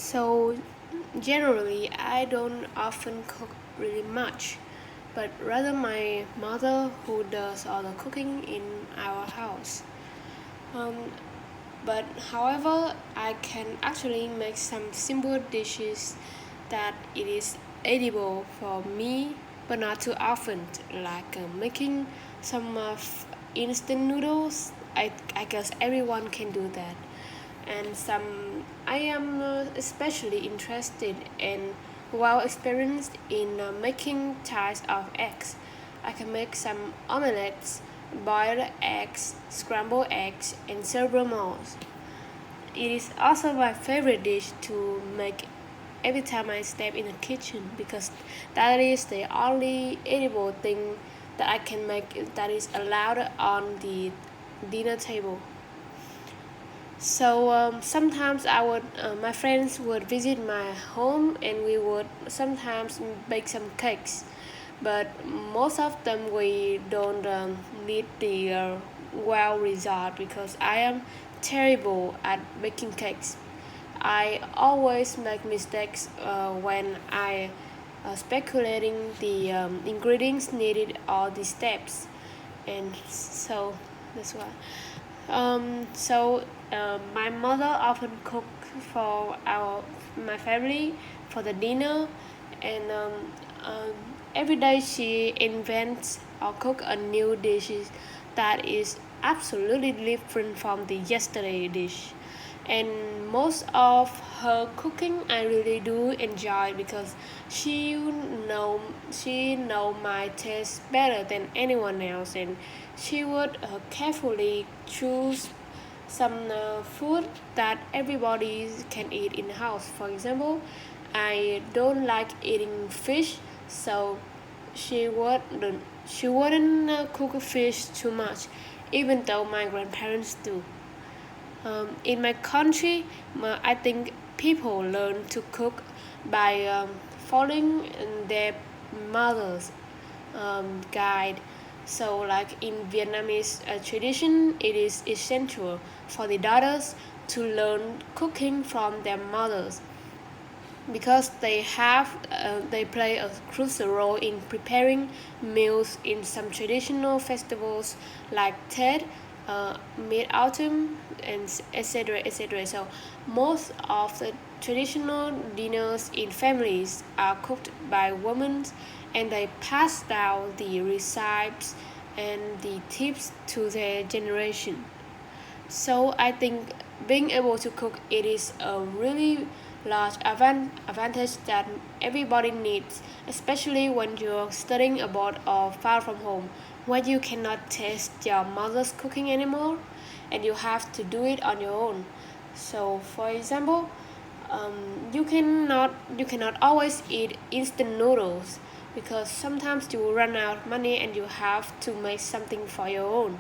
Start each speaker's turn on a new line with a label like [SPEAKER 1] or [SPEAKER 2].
[SPEAKER 1] So generally, I don't often cook really much, but rather my mother who does all the cooking in our house. Um, but however, I can actually make some simple dishes that it is edible for me, but not too often, like making some instant noodles. I guess everyone can do that. And some I am especially interested and well experienced in making types of eggs. I can make some omelets, boiled eggs, scrambled eggs, and several more. It is also my favorite dish to make every time I step in the kitchen because that is the only edible thing that I can make that is allowed on the dinner table. So sometimes my friends would visit my home, and we would sometimes bake some cakes. But most of them we don't meet the well result because I am terrible at baking cakes. I always make mistakes when I speculating the ingredients needed or the steps, and so that's why. My mother often cook for my family for the dinner, and um, every day she invents or cook a new dish that is absolutely different from the yesterday dish. And most of her cooking I really do enjoy because she know she know my taste better than anyone else, and she would carefully choose some food that everybody can eat in the house. For example, I don't like eating fish, so she wouldn't cook fish too much, even though my grandparents do. In my country, I think people learn to cook by following their mother's guide. So, like in Vietnamese tradition, it is essential for the daughters to learn cooking from their mothers because they play a crucial role in preparing meals in some traditional festivals like Tet, Mid Autumn, and etc. etc. So most of the traditional dinners in families are cooked by women, and they pass down the recipes and the tips to their generation. So I think being able to cook it is a really large advantage that everybody needs, especially when you're studying abroad or far from home, where you cannot taste your mother's cooking anymore, and you have to do it on your own. So, for example, you cannot always eat instant noodles because sometimes you will run out of money and you have to make something for your own.